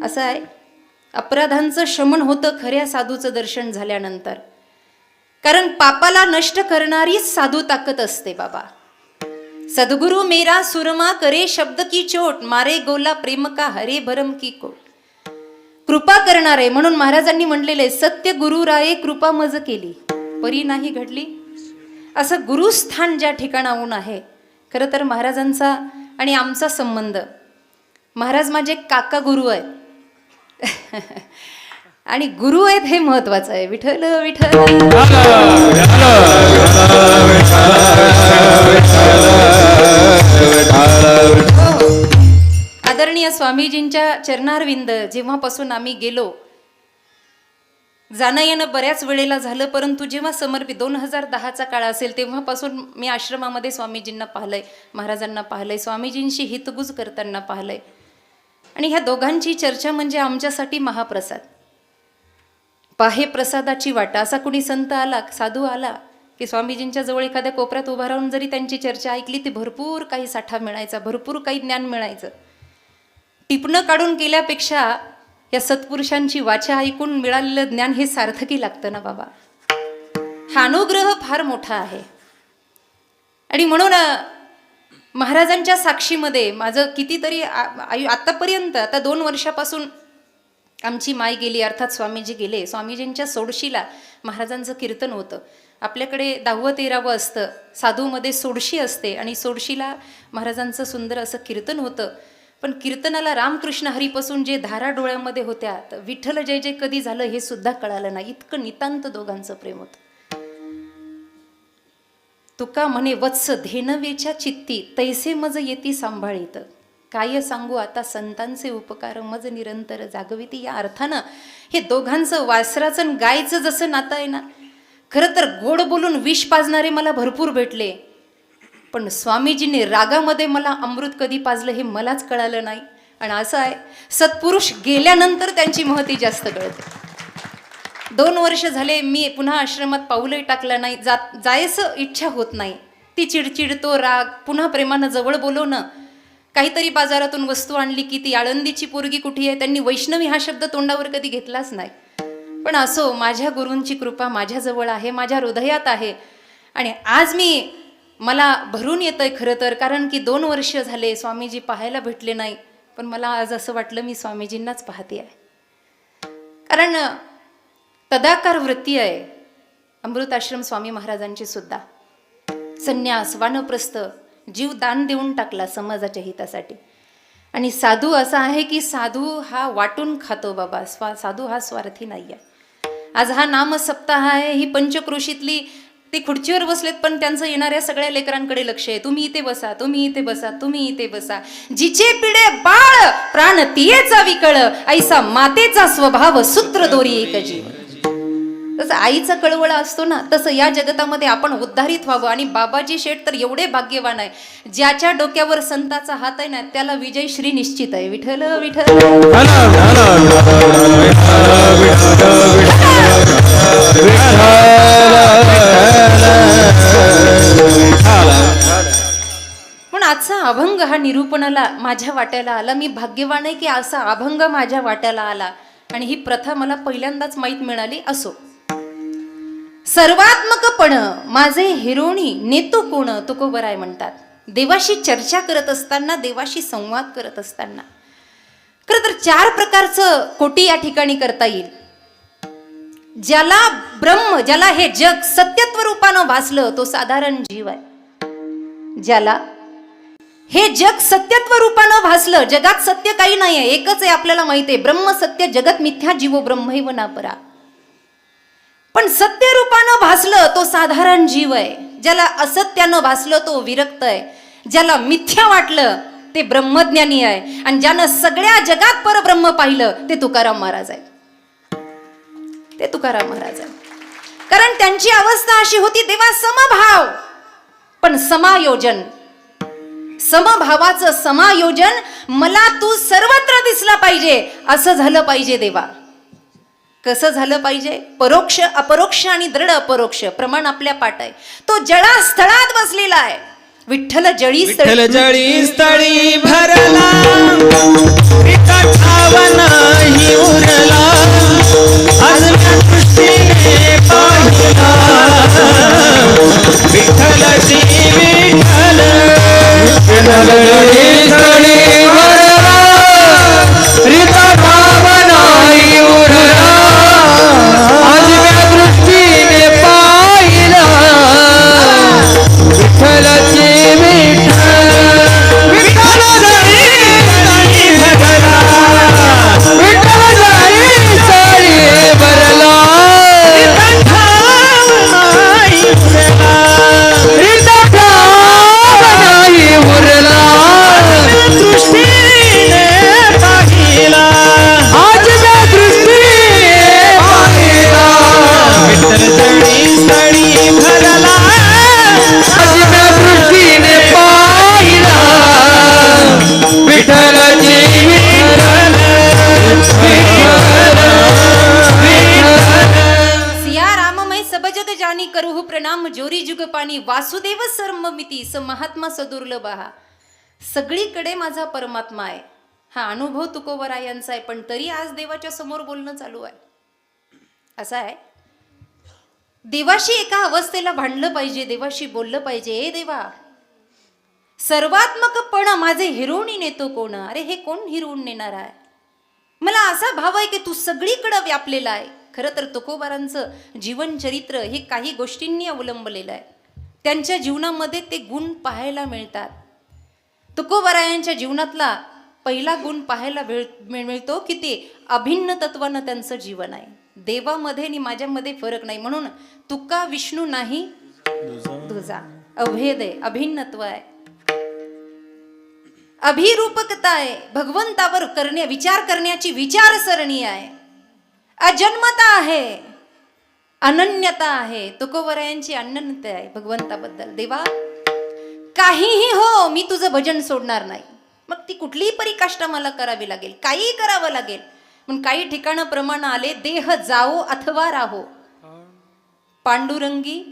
असं आहे, अपराधांचं शमन होतं खऱ्या साधूचं दर्शन झाल्यानंतर. कारण पापाला नष्ट करणारीच साधू ताकद असते बाबा. सद्गुरु मेरा सुरमा करे शब्द की चोट, मारे गोला प्रेम का हरे भरम की कोट. कृपा करणारे म्हणून महाराजांनी म्हटलेले, सत्य गुरु राये कृपा मज केली परी नाही घडली. असं गुरुस्थान ज्या ठिकाणाहून आहे. खरं तर महाराजांचा आणि आमचा संबंध, महाराज माझे काका गुरु आहेत आणि गुरु आहेत हे महत्वाचं आहे. विठ्ठल विठ्ठल. आदरणीय स्वामीजींच्या चरणारविंद जेव्हापासून आम्ही गेलो, जाणं येणं बऱ्याच वेळेला झालं, परंतु जेव्हा समर्पित 2010चा काळ असेल तेव्हापासून मी आश्रमामध्ये स्वामीजींना पाहिलंय, महाराजांना पाहिलंय, स्वामीजींशी हितगुज करताना पाहिलंय. आणि ह्या दोघांची चर्चा म्हणजे आमच्यासाठी महाप्रसाद. पाहे प्रसादाची वाटा. असा कुणी संत आला, साधू आला की स्वामीजींच्या जवळ एखाद्या कोपऱ्यात उभा राहून जरी त्यांची चर्चा ऐकली ती भरपूर काही साठा मिळायचा, भरपूर काही ज्ञान मिळायचं. टिपणं काढून केल्यापेक्षा या सत्पुरुषांची वाचा ऐकून मिळालेलं ज्ञान हे सार्थकी लागतं ना बाबा. हा अनुग्रह फार मोठा आहे. आणि म्हणून महाराजांच्या साक्षीमध्ये माझं कितीतरी आतापर्यंत, आता 2 वर्षापासून आमची माय गेली, अर्थात स्वामीजी गेले. स्वामीजींच्या सोडशीला महाराजांचं कीर्तन होतं. आपल्याकडे 10-13 असतं, साधूमध्ये सोडशी असते आणि सोडशीला महाराजांचं सुंदर असं कीर्तन होतं. पण कीर्तनाला रामकृष्ण हरीपासून जे धारा डोळ्यामध्ये होत्या, विठ्ठल जय जय कधी झालं हे सुद्धा कळालं नाही. इतकं नितांत दोघांचं प्रेम होतं. तुका म्हणे वत्स धेनवेच्या चित्ती, तैसे मज येती सांभाळीत. काय सांगू आता संतांचे उपकार, मज निरंतर जागविती. या अर्थानं हे दोघांचं वासराचं गायचं जसं नातं आहे ना, खरं तर गोड बोलून विष पाजणारे मला भरपूर भेटले, पण स्वामीजींनी रागामध्ये मला अमृत कधी पाजलं हे मलाच कळालं नाही. आणि असं आहे, सत्पुरुष गेल्यानंतर त्यांची महती जास्त कळते. 2 वर्ष झाले मी पुन्हा आश्रमात पाऊलही टाकलं नाही, जायचं इच्छा होत नाही. ती चिडचिड, तो राग, पुन्हा प्रेमानं जवळ बोलवणं. काहीतरी बाजारातून वस्तू आणली की ती आळंदीची पोरगी कुठे आहे, त्यांनी वैष्णवी हा शब्द तोंडावर कधी घेतलाच नाही. पण असो, माझ्या गुरूंची कृपा माझ्याजवळ आहे, माझ्या हृदयात आहे. आणि आज मला भरून येतंय खरं तर, कारण की 2 वर्ष झाले स्वामीजी पाहायला भेटले नाही. पण मला आज असं वाटलं मी स्वामीजींनाच पाहते आहे. कारण तदाकार वृत्ती आहे अमृताश्रम स्वामी महाराजांची सुद्धा. संन्यास, वानप्रस्थ, जीव दान देऊन टाकला समाजाच्या हितासाठी. आणि साधू असा आहे की साधू हा वाटून खातो बाबा. साधू हा स्वार्थी नाही आहे. आज हा नाम सप्ताह आहे, ही पंचक्रोशीतली ते खुर्चीवर बसलेत, पण त्यांचं येणाऱ्या सगळ्या लेकरांकडे लक्ष आहे. तुम्ही इथे बसा, तुम्ही इथे बसा, तुम्ही इथे बसा. जिचे पिढे बाळ प्राण तियेचा विकळ, ऐसा मातेचा स्वभाव सूत्र दोरी एक जीव. तसं आईचा कळवळा असतो ना, तसं या जगतामध्ये आपण उद्धारित व्हावं. आणि बाबाजी शेठ तर एवढे भाग्यवान आहे, ज्याच्या डोक्यावर संताचा हात आहे ना त्याला विजय श्री निश्चित आहे. विठ्ठल विठ्ठल. पण आजचा अभंग हा निरूपणाला माझ्या वाट्याला आला. मी भाग्यवान आहे की असा अभंग माझ्या वाट्याला आला. आणि ही प्रथा मला पहिल्यांदाच माहीत मिळाली. असो, सर्वात्मकपण माझे हिरोणी नेतो कोण, तुकोबराय म्हणतात. देवाशी चर्चा करत असताना, देवाशी संवाद करत असताना खरं तर 4 प्रकारचं कोटी या ठिकाणी करता येईल. ज्याला ब्रह्म, ज्याला हे जग सत्यत्व रूपानं भासलं तो साधारण जीव आहे. ज्याला हे जग सत्यत्व रूपानं भासलं, जगात सत्य काही नाही आहे, एकच आहे आपल्याला माहिती आहे, ब्रह्म सत्य जगत मिथ्या जीवो ब्रह्मैव नापरा. पण सत्य रूपानं भासलं तो साधारण जीव आहे. ज्याला असत्यानं भासलं तो विरक्त आहे. ज्याला मिथ्या वाटलं ते ब्रह्मज्ञानी आहे. आणि ज्यानं सगळ्या जगात परब्रह्म पाहिलं ते तुकाराम महाराज आहे. ते तुकाराम महाराज आहे. कारण त्यांची अवस्था अशी होती, देवा समभाव पण समायोजन. समभावाचं समायोजन, मला तू सर्वत्र दिसला पाहिजे असं झालं पाहिजे देवा. कसं झालं पाहिजे? परोक्ष, अपरोक्ष आणि दृढ अपरोक्ष. प्रमाण आपल्या पाठ आहे. तो जळा स्थळात बसलेला आहे. विठ्ठल जळी स्थळी भरला ठिकाणी वासुदेव सर्वमिती स महात्मा सदुर्लभ हा. सगळीकडे माझा परमात्मा आहे. हा अनुभव तुकोबरायांचा आहे, पण तरी आज देवाच्या समोर बोलणं चालू आहे. असं आहे, देवाशी एका अवस्थेला भांडलं पाहिजे, देवाशी बोललं पाहिजे. ए देवा, सर्वात्मकपण माझे हिरवणी नेतो कोण? अरे हे कोण हिरवून नेणार आहे? मला असा भाव आहे की तू सगळीकडे व्यापलेला आहे. खरं तर तुकोबारांचं जीवनचरित्र हे काही गोष्टींनी अवलंबलेलं आहे. त्यांच्या जीवनामध्ये ते गुण पाहायला मिळतात. तुकोबारायांच्या जीवनातला पहिला गुण पाहायला मिळतो की ते अभिन्न तत्वानं त्यांचं जीवन आहे. देवामध्ये आणि माझ्यामध्ये फरक नाही, म्हणून तुका विष्णू नाही तुझा, अभेद आहे, अभिन्नत्व आहे, अभिरूपकता आहे, भगवंतावर विचार करण्याची विचारसरणी आहे, अजन्मता आहे, अनन्यता आहे. तुकोबरायांची अनन्यता आहे भगवंताबद्दल. देवा काहीही हो, मी तुझं भजन सोडणार नाही. मग ती कुठलीही परिकाष्ठा मला करावी लागेल, काहीही करावं लागेल. पण काही ठिकाणं प्रमाण आले, देह जाओ अथवा राहो, पांडुरंगी.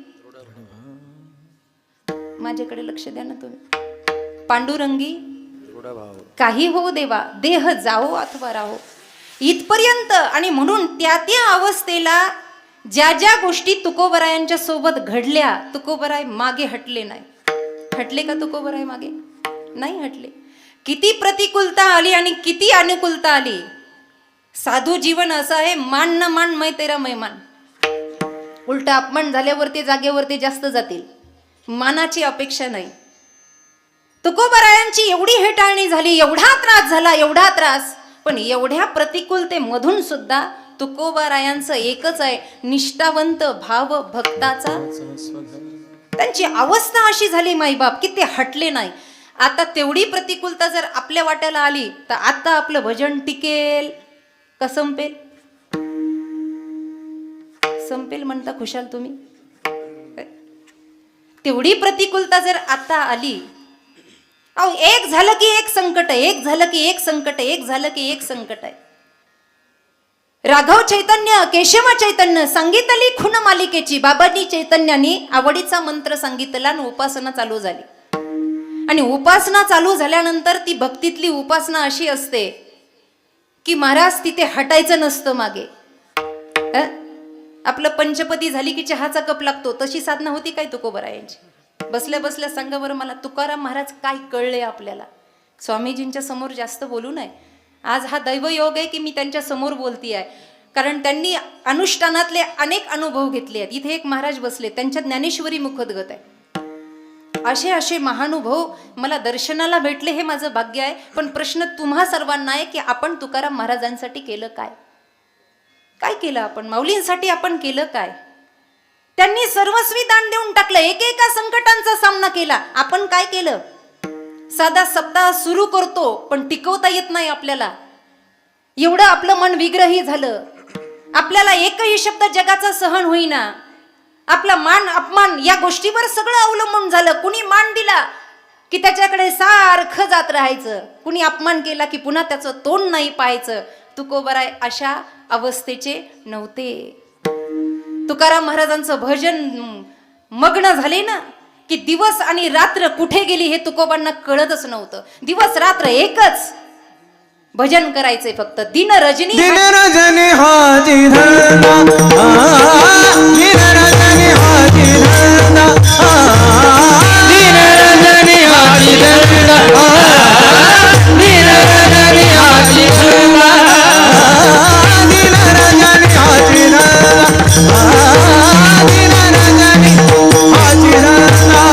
माझ्याकडे लक्ष द्या ना तुम्ही. पांडुरंगी काही हो देवा, देह जाओ अथवा राहो, इथपर्यंत. आणि म्हणून त्या त्या अवस्थेला ज्या ज्या गोष्टी तुकोबरायांच्या सोबत घडल्या, तुकोबराय मागे हटले नाही. हटले का तुकोबराय मागे? नाही हटले. किती प्रतिकूलता आली आणि किती अनुकूलता आली, साधू जीवन असं आहे, मान न मान मै तेरा मैमान. उलटा अपमान झाल्यावर ते जागेवर ते जास्त जातील, मानाची अपेक्षा नाही. तुकोबरायांची एवढी हेटाळणी झाली, एवढा त्रास झाला, एवढा त्रास, पण एवढ्या प्रतिकूलतेमधून सुद्धा तुकोबरायांचं एकच आहे, निष्ठावंत भाव भक्ताचा. त्यांची अवस्था अशी झाली माईबाप की ते हटले नाही. आता तेवढी प्रतिकूलता जर आपल्या वाट्याला आली तर आता आपलं भजन टिकेल का संपेल? संपेल म्हणता खुशाल तुम्ही. तेवढी प्रतिकूलता जर आता आली, अहो एक झालं की एक संकट आहे, एक झालं की एक संकट आहे, एक झालं की एक संकट आहे. राघव चैतन्य, केशव चैतन्य सांगितली खुन मालिकेची. बाबाजी चैतन्याने आवडीचा मंत्र सांगितला आणि उपासना चालू झाली. आणि उपासना चालू झाल्यानंतर ती भक्तीतली उपासना अशी असते की महाराज तिथे हटायचं नसतं मागे. आपलं पंचपदी झाली की चहाचा कप लागतो, तशी साधना होती काय तुकोबरायांची? बसल्या बसल्या सांगा बरं मला, तुकाराम महाराज काय कळले आपल्याला? स्वामीजींच्या समोर जास्त बोलू नये. आज हा दैवयोग आहे की मी त्यांच्या समोर बोलती आहे, कारण त्यांनी अनुष्ठानातले अनेक अनुभव घेतले आहेत. इथे एक महाराज बसले, त्यांच्या ज्ञानेश्वरी मुखोद्गत आहे. असे असे महानुभव मला दर्शनाला भेटले, हे माझं भाग्य आहे. पण प्रश्न तुम्हा सर्वांना आहे की आपण तुकाराम महाराजांसाठी केलं काय? काय केलं आपण? माऊलींसाठी आपण केलं काय? त्यांनी सर्वस्वी दान देऊन टाकलं, एकेका संकटांचा सामना केला. आपण काय केलं? साधा सप्ताह सुरू करतो पण टिकवता येत नाही आपल्याला. एवढं आपलं मन विग्रही झालं, आपल्याला एकही शब्द जगाचा सहन होईना. आपला मान अपमान या गोष्टीवर सगळं अवलंबून झालं. कुणी मान दिला की त्याच्याकडे सारखं जात राहायचं, कुणी अपमान केला की पुन्हा त्याचं तोंड नाही पाहायचं. तुकोबराय अशा अवस्थेचे नव्हते. तुकाराम महाराजांचं भजन मग्न झाले ना की दिवस आणि रात्र कुठे गेली हे तुकोबांना कळतच नव्हतं. दिवस रात्र एकच भजन करायचंय फक्त. दिन रजनी दिन रजनी हाजी धरना, दिन रजनी हाजी धरना, दिन रजनी हाजी धरना, दिन रजनी हाजी धरना, दिन रजनी हाजी धरना, दिन रजनी हाजी धरना,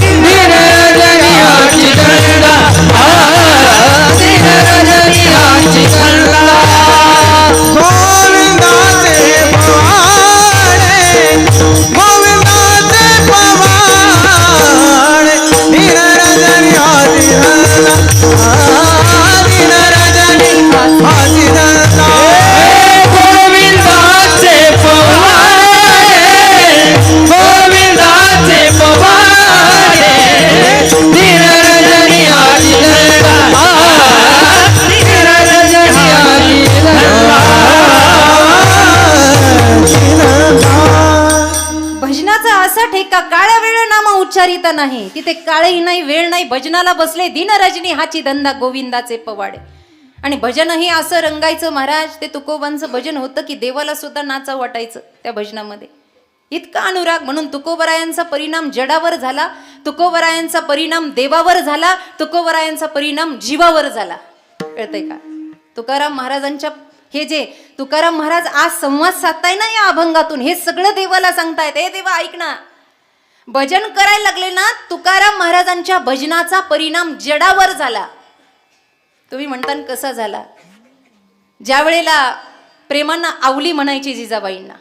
दिन रजनी हाजी धरना, दिन रजनी हाजी धरना. गोविंदाचे पवाडे, गोविंदाचे पवाडे. विचारिता नाही, तिथे काळही नाही वेळ नाही, भजनाला बसले दिन रजनी हाची धंदा गोविंदाचे पवाडे. आणि भजनही असं रंगायचं महाराज, ते तुकोबांचं भजन होतं की देवाला सुद्धा नाचा वाटायचं त्या भजनामध्ये. इतका अनुराग. म्हणून तुकोबरायांचा परिणाम जडावर झाला, तुकोबरायांचा परिणाम देवावर झाला, तुकोबरायांचा परिणाम जीवावर झाला. कळतंय का? तुकाराम महाराजांच्या हे जे तुकाराम महाराज आज संवाद साधताय ना या अभंगातून, हे सगळं देवाला सांगतायत. हे देवा ऐक ना, भजन करायला लागले ना, तुकाराम महाराजांच्या भजनाचा परिणाम जडावर झाला. तुम्ही म्हणता कसा झाला? ज्या वेळेला प्रेमानं आवली म्हणायची जिजाबाईंना,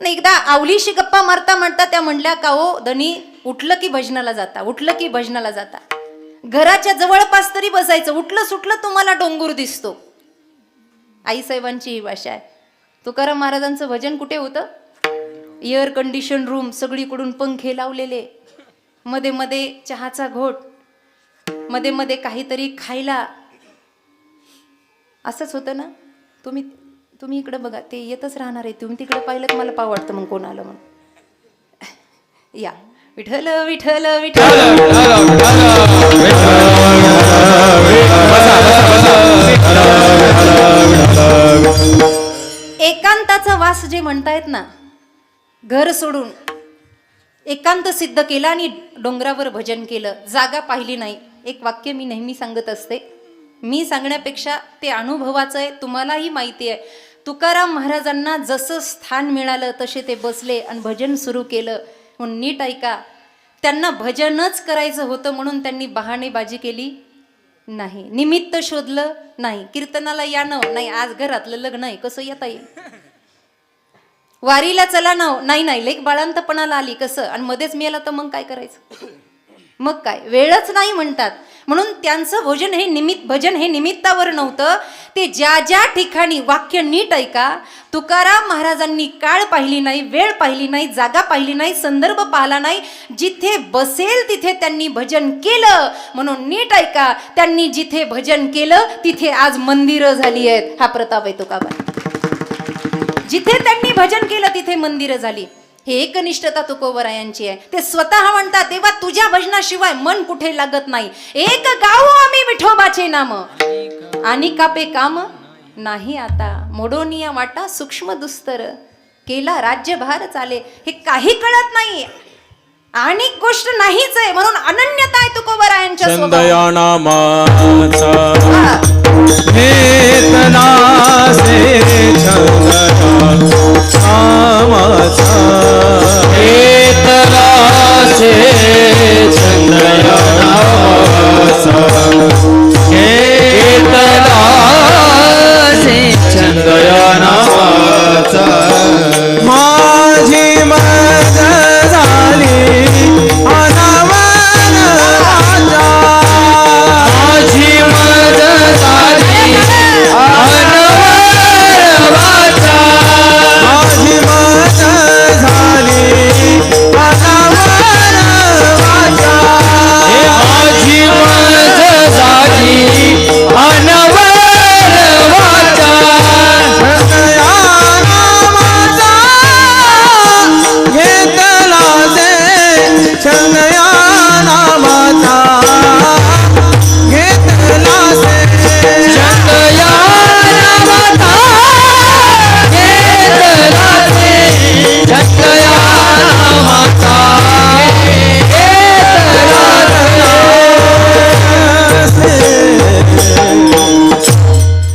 एकदा आवलीशी गप्पा मारता मारता त्या म्हणल्या, का हो धनी, उठलं की भजनाला जाता, उठलं की भजनाला जाता, घराच्या जवळपास तरी बसायचं, उठलं सुटलं तुम्हाला डोंगर दिसतो. आईसाहेबांची ही भाषा आहे. तुकाराम महाराजांचं भजन कुठे होतं? एअर कंडिशन रूम, सगळीकडून पंखे लावलेले, मध्ये मध्ये चहाचा घोट, मध्ये मध्ये काहीतरी खायला. असंच होतं ना. तुम्ही इकडे बघा, ते येतच राहणार आहे. तुम्ही तिकडे पाहिलं तर मला पाव वाटतं मग कोण आलं म्हणून. या विठ्ठल विठ्ठल विठ्ठल. एकांताचा वास जे म्हणतायत ना, घर सोडून एकांत सिद्ध केला आणि डोंगरावर भजन केलं, जागा पाहिली नाही. एक वाक्य मी नेहमी सांगत असते, मी सांगण्यापेक्षा ते अनुभवाचं आहे, तुम्हालाही माहिती आहे. तुकाराम महाराजांना जसं स्थान मिळालं तसे ते बसले आणि भजन सुरू केलं. म्हणून नीट ऐका, त्यांना भजनच करायचं होतं म्हणून त्यांनी बहाणेबाजी केली नाही, निमित्त शोधलं नाही. कीर्तनाला या नाही, आज घरातलं लग्न आहे, कसं येता येईल? वारीला चला नाही, लेक बाळांतपणाला आली कसं, आणि मध्येच मिळालं तर मग काय करायचं? मग काय, वेळच नाही म्हणतात. म्हणून त्यांचं भजन हे निमित्तावर नव्हतं. ते ज्या ज्या ठिकाणी, वाक्य नीट ऐका, तुकाराम महाराजांनी काळ पाहिली नाही, वेळ पाहिली नाही, जागा पाहिली नाही, संदर्भ पाहिला नाही, जिथे बसेल तिथे त्यांनी भजन केलं. म्हणून नीट ऐका, त्यांनी जिथे भजन केलं तिथे आज मंदिरं झाली आहेत. हा प्रताप आहे तुकाबा. जिथे त्यांनी भजन केलं तिथे मंदिरं झाली. हे एकनिष्ठता तुकोबरायांची आहे. ते स्वतः म्हणतात, देवा तुझ्या भजनाशिवाय मन कुठे लागत नाही. एक गाऊ आम्ही विठोबाचे नाम, आणि कापे काम नाही आता. मोडोनिया वाटा सूक्ष्म दुस्तर, केला राज्यभार चाले. हे काही कळत नाही आणि गोष्ट नाहीच आहे. म्हणून अनन्यता आहे तुकोबरायांच्या स्वभावात. माझी मज झाली अनावर वाचा, माझी मज झाली अनावर वाचा, माझी मज झाली अनावर वाचा, माझी मज झाली अनावर वाचा. छंदया नामाचा घेतला से, छंदया नामाचा घेतला से, छंदया नामाचा घेतला से.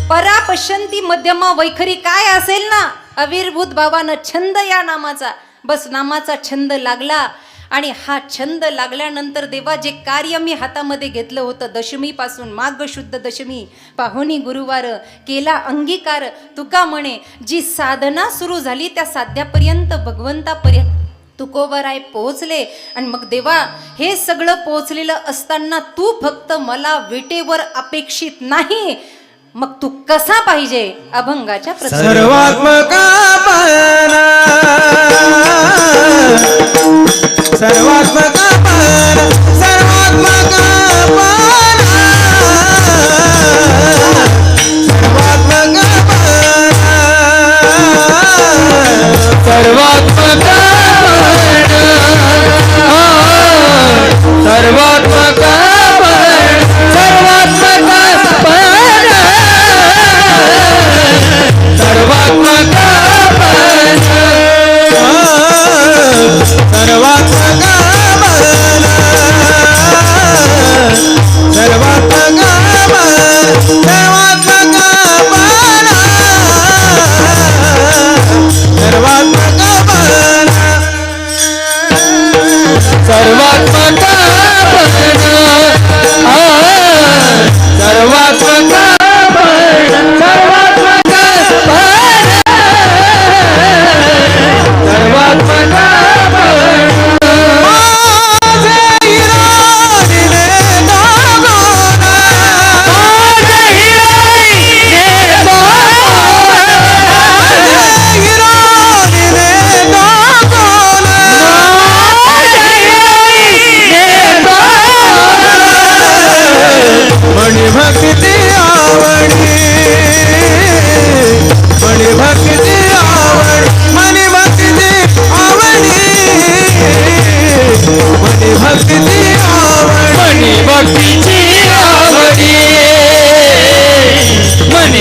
परा पश्यंती मध्यमा वैखरी काय असेल ना, अविर्भूत भावानं छंद या नामाचा, बस नामाचा छंद लागला. आणि हा छंद लागल्यानंतर देवा जे कार्य मी हातामध्ये घेतलं होतं, दशमीपासून माघ शुद्ध दशमी पाहुणी गुरुवार केला अंगीकार. तुका म्हणे जी साधना सुरू झाली त्या साध्यापर्यंत भगवंतापर्यंत तुकोबराय पोहोचले. आणि मग देवा हे सगळं पोहोचलेलं असताना तू फक्त मला विटेवर अपेक्षित नाही, मग तू कसा पाहिजे? अभंगाच्या सर्वात्मका सर्वात्मक पान, सर्वात्मक पान, सर्वात्मक पान, सर्वात्मक पान.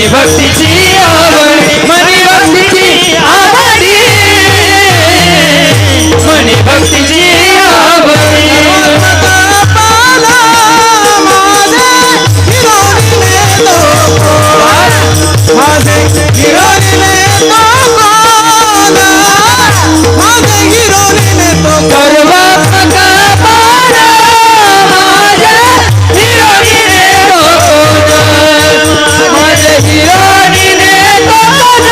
मनी भक्तीची आवडी मनी भक्तीची आवडी मनी भक्तीची आवडी माझे हिरोनीने तो कोण माझे हिरोनीने तो सर्वात्मका पाला माझे हिरोनीने तो कोण माझे हिरोनीने तो कोण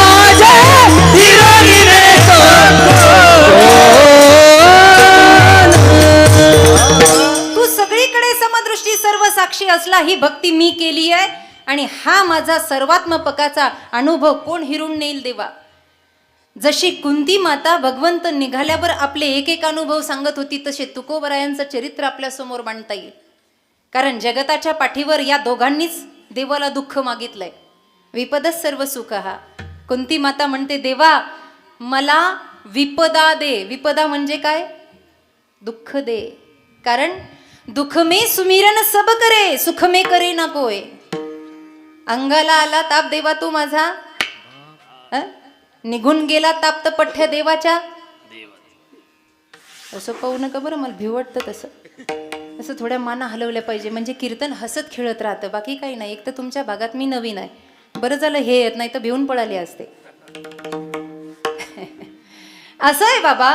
माझे हिरोनीने तो कोण तू सगळीकडे समदृष्टी सर्व साक्षी असला ही भक्ती मी केली आहे आणि हा माझा सर्वात्मपकाचा अनुभव कोण हिरून नेईल देवा. जशी कुंती माता भगवंत निघाल्यावर आपले एक एक अनुभव सांगत होती तसे तुकोबरायांचं चरित्र आपल्या समोर मांडता येईल. कारण जगताच्या पाठीवर या दोघांनीच देवाला दुःख मागितलंय. विपदच सर्व सुख हा. कुंती माता म्हणते देवा मला विपदा दे. विपदा म्हणजे काय? दुःख दे. कारण दुःख में सुमिरन सब करे सुख में करे ना कोय. अंगाला आला ताप देवा तू माझा निघून गेला ताप तर पठ्य देवाच्या. असं पाहू नका बरं, मला भिव वाटतं तसं. असं थोड्या माना हलवल्या पाहिजे म्हणजे कीर्तन हसत खेळत राहतं, बाकी काही नाही. एक तर तुमच्या भागात मी नवीन आहे, बरं झालं हे येत नाही तर भिवून पळाले असते. असं आहे बाबा,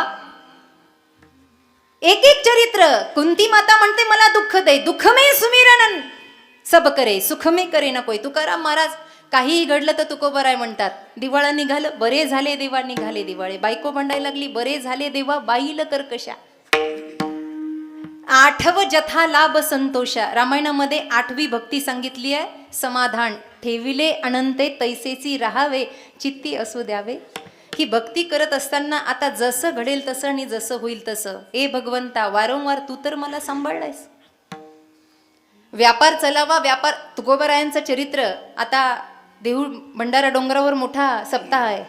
एक एक चरित्र. कुंती माता म्हणते मला दुःख दे. दुःख में सुमिरन सब करे सुख में करे ना कोई. तुकाराम महाराज काहीही घडलं तर तुकोबराय म्हणतात. दिवाळा निघालं बरे झाले देवा निघाले दिवाळे. बायको भांडायला लागली बरे झाले देवा बाईल कर कशा. आठव जथा लाभ संतोषा. रामायणामध्ये 8वी भक्ती सांगितली आहे. समाधान ठेविले अनंते तैसेची राहावे चित्ती असू द्यावे. ही भक्ती करत असताना आता जसं घडेल तसं आणि जसं होईल तसं. ए भगवंता वारंवार तू तर मला सांभाळलायस. व्यापार चलावा व्यापार. तुकोबरायांचं चरित्र. आता देऊळ भंडारा डोंगरावर मोठा सप्ताह आहे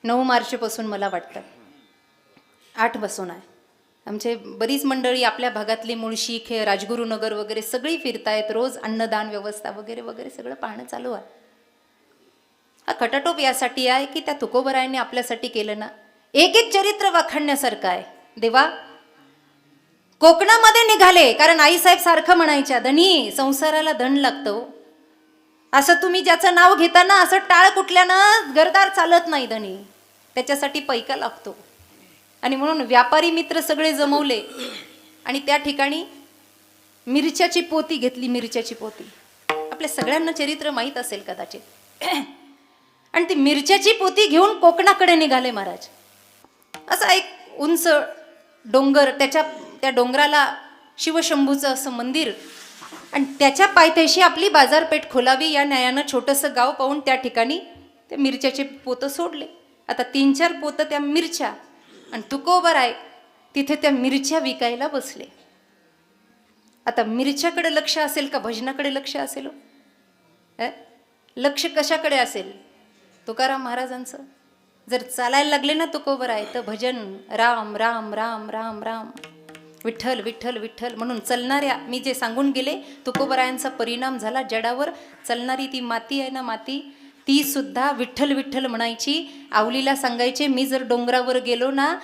9 मार्चपासून मला वाटतं 8 पासून आहे. आमचे बरीच मंडळी आपल्या भागातली मुळशी खेळ राजगुरुनगर वगैरे सगळी फिरतायत. रोज अन्नदान व्यवस्था वगैरे वगैरे सगळं पाहणं चालू आहे. हा खटाटोप यासाठी आहे की त्या तुकोबरायांनी आपल्यासाठी केलं ना. एक एक चरित्र वाखाणण्यासारखं आहे. देवा कोकणामध्ये निघाले कारण आईसाहेब सारखं म्हणायच्या धनी संसाराला धन लागतं. असं तुम्ही ज्याचं नाव घेता ना असं टाळ कुठल्यानं घरदार चालत नाही धनी, त्याच्यासाठी पैका लागतो. आणि म्हणून व्यापारी मित्र सगळे जमवले आणि त्या ठिकाणी मिरच्याची पोती घेतली. मिरच्याची पोती आपल्या सगळ्यांना चरित्र माहीत असेल कदाचित. आणि ती मिरच्याची पोती घेऊन कोकणाकडे निघाले महाराज. असा एक उंच डोंगर, त्या डोंगराला शिवशंभूचं असं मंदिर आणि त्याच्या पायथ्याशी आपली बाजारपेठ खोलावी या न्यायानं छोटंसं गाव पाहून त्या ठिकाणी ते मिरच्याचे पोतं सोडले. आता 3-4 पोतं त्या मिरच्या आणि तुकोबराय तिथे त्या मिरच्या विकायला बसले. आता मिरच्याकडे लक्ष असेल का भजनाकडे लक्ष असेल? लक्ष कशाकडे असेल? तुकाराम महाराजांचं. जर चालायला लागले ना तुकोबराय तर भजन राम राम राम राम राम विठ्ठल विठ्ठल विठ्ठल म्हणून चलणाऱ्या. मी जे सांगून गेले तुकोबरायांचा परिणाम झाला जडावर. चलणारी ती माती आहे ना माती, ती सुद्धा विठ्ठल विठ्ठल म्हणायची. आवलीला सांगायचे मी जर डोंगरावर गेलो ना,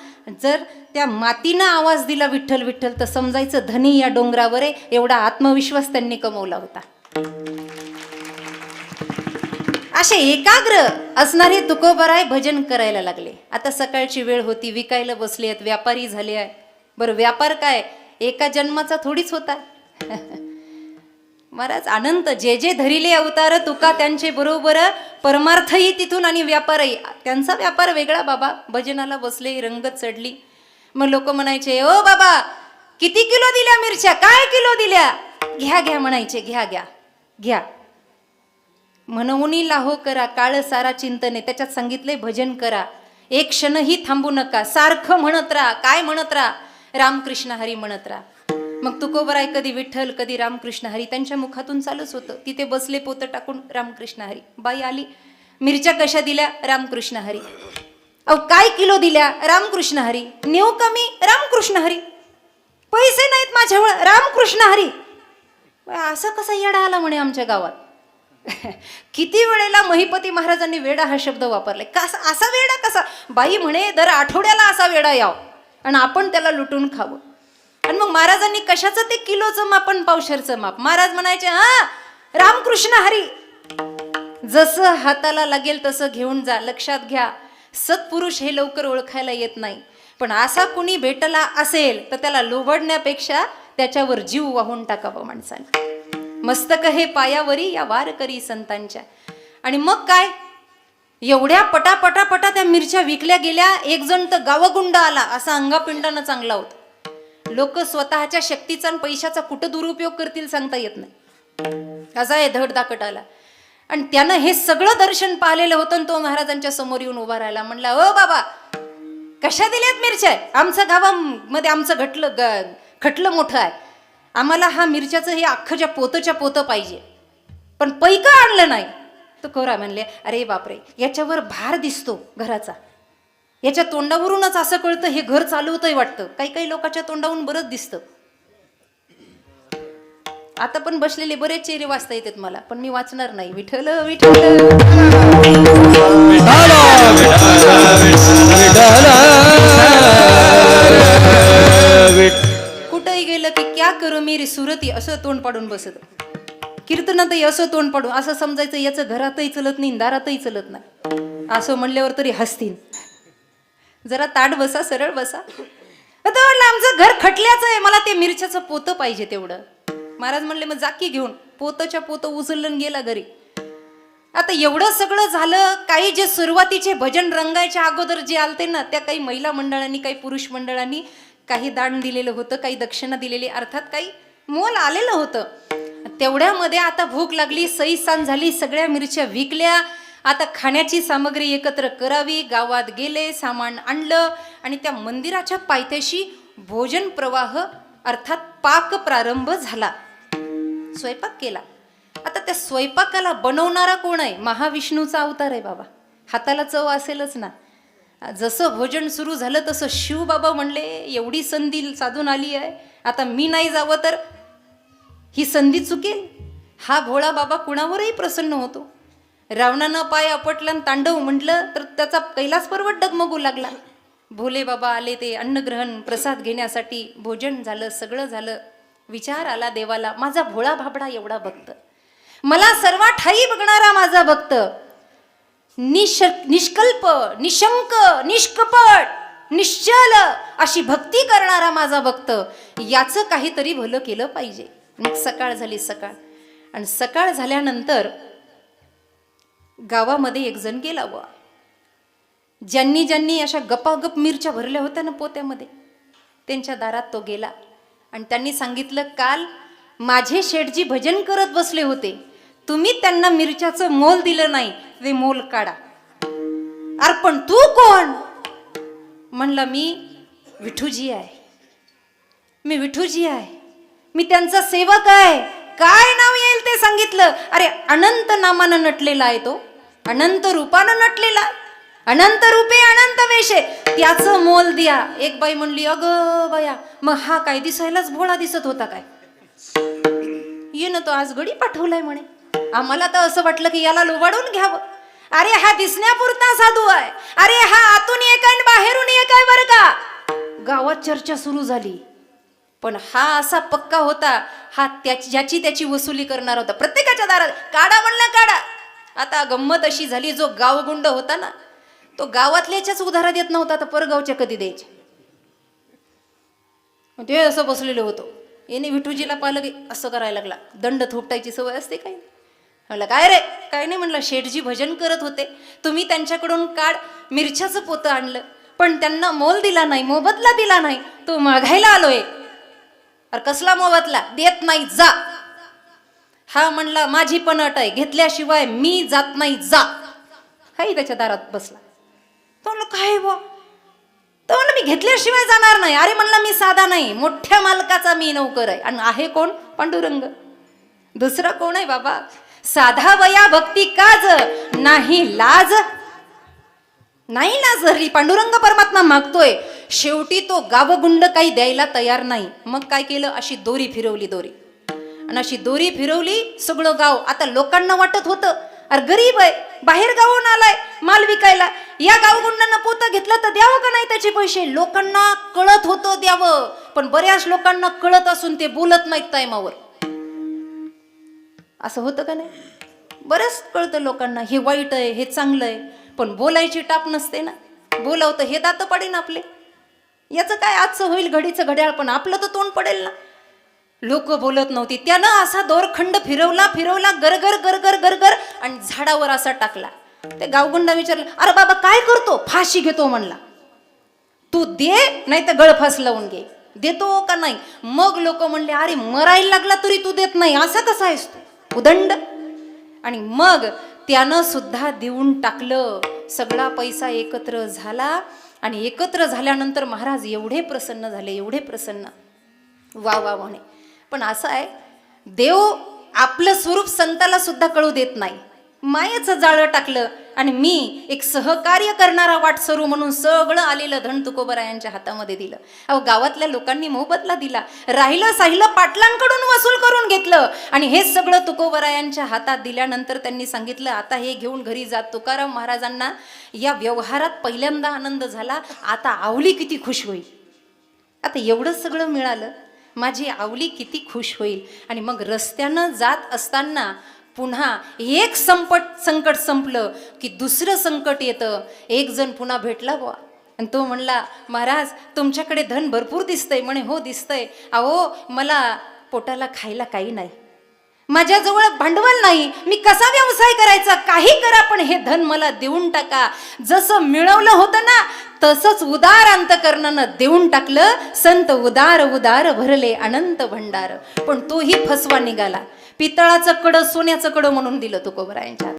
जर त्या मातीनं आवाज दिला विठ्ठल विठ्ठल तर समजायचं धनी या डोंगरावर आहे. एवढा आत्मविश्वास त्यांनी कमवला होता. असे एकाग्र असणारे तुकोबराय भजन करायला लागले. आता सकाळची वेळ होती, विकायला बसले आहेत, व्यापारी झाले आहे. बरं व्यापार काय एका जन्माचा थोडीच होता. महाराज अनंत जे जे धरिले अवतार तुका त्यांचे बरोबर परमार्थही तिथून आणि व्यापारही. त्यांचा व्यापार वेगळा बाबा. भजनाला बसले, रंगत चढली. मग लोक म्हणायचे ओ बाबा किती किलो दिल्या मिरच्या, काय किलो दिल्या, घ्या घ्या म्हणायचे, घ्या घ्या घ्या. म्हणून लाहो करा काळ सारा चिंतने. त्याच्यात सांगितले भजन करा, एक क्षणही थांबू नका, सारखं म्हणत राहा. काय म्हणत राहा? रामकृष्ण हरी म्हणत राहा. मग तुकोबराय कधी विठ्ठल कधी रामकृष्ण हरी त्यांच्या मुखातून चालूच होतं. तिथे बसले पोतं टाकून रामकृष्ण हरी. बाई आली, मिरच्या कशा दिल्या? रामकृष्ण हरी. अहो काय किलो दिल्या? रामकृष्ण हरी. नेऊ कमी? रामकृष्ण हरी. पैसे नाहीत माझ्यावर? रामकृष्ण हरी. असं कसा येडा आला म्हणे आमच्या गावात. किती वेळेला महिपती महाराजांनी वेडा हा शब्द वापरलाय. कसा असा वेडा कसा? बाई म्हणे दर आठवड्याला असा वेडा याव आणि आपण त्याला लुटून खावं. आणि मग महाराजांनी कशाचं ते किलोचं माप आणि पावशेरचं माप. महाराज म्हणायचे हा रामकृष्ण हरी, जसं हाताला लागेल तसं घेऊन जा. लक्षात घ्या, सत्पुरुष हे लवकर ओळखायला येत नाही, पण असा कुणी भेटला असेल तर त्याला लोभडण्यापेक्षा त्याच्यावर जीव वाहून टाकावा माणसाने. मस्तक हे पायावरी या वार करी संतांच्या. आणि मग काय, एवढ्या पटापटा त्या मिरच्या विकल्या गेल्या. एक जण तर गावगुंड आला, असा अंगापिंडानं चांगला होता. लोक स्वतःच्या शक्तीचा आणि पैशाचा कुठं दुरुपयोग करतील सांगता येत नाही, असा हे धडधाकट आला. आणि त्यानं हे सगळं दर्शन पाहिलेलं होतं आणि तो महाराजांच्या समोर येऊन उभा राहिला. म्हणला, ओ बाबा, कशा दिल्यात मिरच्या? आमचं गावामध्ये आमचं खटलं मोठं आहे, आम्हाला हा मिरच्याचं हे अख्खच्या पोतच्या पोतं पाहिजे, पण पैका आणलं नाही. तो कोरा म्हणले, अरे बापरे, याच्यावर भार दिसतो घराचा, याच्या तोंडावरूनच असं कळतं हे घर चालवतंय वाटतं. काही लोकांच्या तोंडावरून बरंच दिसतं. आता पण बसलेले बरेच चेहरे वाचता येतात मला, पण मी वाचणार नाही. विठ्ठल विठ्ठल कुठंही गेलं की क्या करू मेरी सुरती असं तोंड पाडून बसत. कीर्तनातही असं तोंड पाडून, असं समजायचं याचं घरातही चलत नाही, दारातही चलत नाही. असं म्हणल्यावर तरी हसतील. जरा ताट बसा, सरळ बसा. आता म्हणलं आमचं घर खटल्याचं आहे, मला ते मिरच्याचं पोतं पाहिजे तेवढं. महाराज म्हणले, मग जाकी घेऊन. पोतच्या पोतं उचलून गेला घरी. आता एवढं सगळं झालं. काही जे सुरुवातीचे भजन रंगायच्या अगोदर जे आलते ना, त्या काही महिला मंडळांनी, काही पुरुष मंडळांनी काही दान दिलेलं होतं, काही दक्षिणा दिलेली, अर्थात काही मोल आलेलं होतं. तेवढ्यामध्ये आता भूक लागली, सई सांज झाली, सगळ्या मिरच्या विकल्या. आता खाण्याची सामग्री एकत्र करावी. गावात गेले, सामान आणलं आणि त्या मंदिराच्या पायथ्याशी भोजन प्रवाह अर्थात पाक प्रारंभ झाला. स्वयंपाक केला. आता त्या स्वयंपाकाला बनवणारा कोण आहे? महाविष्णूचा अवतार आहे बाबा. हाताला चव असेलच ना. जसं भोजन सुरू झालं तसं शिवबाबा म्हणले, एवढी संधी साधून आली आहे, आता मी नाही जावं तर ही संधी चुकेल. हा भोळा बाबा कुणावरही प्रसन्न होतो. रावणानं पाय आपटलं, तांडव म्हटलं तर त्याचा कैलास पर्वत डगमगू लागला. भोले बाबा आले, ते अन्नग्रहण प्रसाद घेण्यासाठी. भोजन झालं, सगळं झालं. विचार आला देवाला, माझा भोळा भाबडा एवढा भक्त, मला सर्व ठाई बघणारा माझा भक्त, निष्कल्प, निशंक, निष्कपट, निश्चल अशी भक्ती करणारा माझा भक्त, याचं काहीतरी भलं केलं पाहिजे. मग सकाळ झाली. आणि सकाळ झाल्यानंतर गावामध्ये एक जण गेला बुवा. ज्यांनी अशा गपागप मिरच्या भरल्या होत्या ना पोत्यामध्ये, त्यांच्या दारात तो गेला आणि त्यांनी सांगितलं, काल माझे शेठजी भजन करत बसले होते, तुम्ही त्यांना मिरच्याचं मोल दिलं नाही, ते मोल काढा. अरे पण तू कोण? म्हणला, मी विठूजी आहे, मी विठूजी आहे, मी त्यांचा सेवक आहे. काय नाव येईल ते सांगितलं. अरे अनंत नामानं नटलेला आहे तो, अनंत रूपानं नटलेला, अनंत रूपे अनंत वेशे, त्याचं मोल द्या. एक बाई म्हणली, अगं बया, मग हा काय दिसायलाच भोळा दिसत होता काय? ये ना, तो आज गडी पाठवलाय म्हणे. आम्हाला तर असं वाटलं की याला लोबाडून घ्यावं. अरे हा दिसण्यापुरता साधू आहे, अरे हा आतून एक आणि बाहेरून एक आहे बरं का. गावात चर्चा सुरू झाली. पण हा असा पक्का होता, हा ज्याची त्याची वसुली करणार होता. प्रत्येकाच्या दारात काढा म्हणला, काढा. आता गंमत अशी झाली, जो गावगुंड होता ना, तो गावातल्याच्याच उधारा देत नव्हता, तर परगावच्या कधी द्यायचे. ते असं बसलेलं होतं. याने विठूजीला पाहिलं की असं करायला लागला. दंड थोपटायची सवय असते काही. म्हणलं, काय रे? काय नाही. म्हणलं, शेठजी भजन करत होते, तुम्ही त्यांच्याकडून काढ मिरच्याचं पोतं आणलं, पण त्यांना मोल दिला नाही, मोबदला दिला नाही, तो मागायला आलोय. अरे कसला मोबदला? देत नाही, जा. हा म्हणला, माझी पण अट आहे, घेतल्याशिवाय मी जात नाही, जा. हाही त्याच्या दारात बसला. तो म्हणलं, काय बा? तो म्हणलं, मी घेतल्याशिवाय जाणार नाही. अरे म्हणलं, मी साधा नाही, मोठ्या मालकाचा मी नौकर आहे. आणि आहे कोण? पांडुरंग. दुसरा कोण आहे बाबा? साधा वया भक्ती काज नाही लाज. नाही ना, जरी पांडुरंग परमात्मा मागतोय, शेवटी तो गावगुंड काही द्यायला तयार नाही. मग काय केलं? अशी दोरी फिरवली, दोरी. आणि अशी दोरी फिरवली सगळं गाव. आता लोकांना वाटत होतं अरे गरीब आहे, बाहेर गावून आलाय माल विकायला, या गावगुंडांना पोतं घेतलं तर द्यावं का नाही त्याचे पैसे. लोकांना कळत होतं द्यावं, पण बऱ्याच लोकांना कळत असून ते बोलत नाहीत टायमावर. असं होतं का नाही? बरंच कळतं लोकांना हे वाईट आहे हे चांगलं आहे, पण बोलायची टाप नसते ना. बोलावतं हे दात पडेन आपले, याचं काय आजचं होईल घडीचं घड्याळ, पण आपलं तर तोंड पडेल ना. लोक बोलत नव्हती. त्यानं असा दोरखंड फिरवला फिरवला गरगर गरगर गरगर आणि झाडावर असा टाकला. ते गावगुंडा विचारलं अरे बाबा काय करतो. फाशी घेतो म्हणला. तू दे नाही तर गळफास लावून घे, देतो का नाही. मग लोक म्हणले अरे मरायला लागला तरी तू देत नाही, असा कसा आहेस तू उदंड. आणि मग त्यानं सुद्धा देऊन टाकलं. सगळा पैसा एकत्र झाला आणि एकत्र झाल्यानंतर महाराज एवढे प्रसन्न झाले, एवढे प्रसन्न, वा वा म्हणे. पण असं आहे देव आपलं स्वरूप संताला सुद्धा कळू देत नाही. मायेचं जाळं टाकलं आणि मी एक सहकार्य करणारा वाटसरू म्हणून सगळं आलेलं धन तुकोबरायांच्या हातामध्ये दिलं. अहो गावातल्या लोकांनी मोबदला दिला, राहिलं साहिलं पाटलांकडून वसूल करून घेतलं आणि हे सगळं तुकोबरायांच्या हातात दिल्यानंतर त्यांनी सांगितलं आता हे घेऊन घरी जात. तुकाराम महाराजांना या व्यवहारात पहिल्यांदा आनंद झाला. आता आवली किती खुश होईल, आता एवढं सगळं मिळालं, माझी आवली किती खुश होईल. आणि मग रस्त्यानं जात असताना पुन्हा एक संकट संपलं की दुसरं संकट येतं. एक जण पुन्हा भेटला बुवा आणि तो म्हणला महाराज तुमच्याकडे धन भरपूर दिसतंय. म्हणे हो दिसतंय. अहो मला पोटाला खायला काही नाही, माझ्याजवळ भांडवल नाही, मी कसा व्यवसाय करायचा. काही करा पण हे धन मला देऊन टाका. जसं मिळवलं होतं ना तसंच उदार अंतकरणानं देऊन टाकलं. संत उदार उदार भरले अनंत भंडार. पण तोही फसवा निघाला. पितळाचं कडं सोन्याचं कडं म्हणून दिलं तुकोबरायांच्या.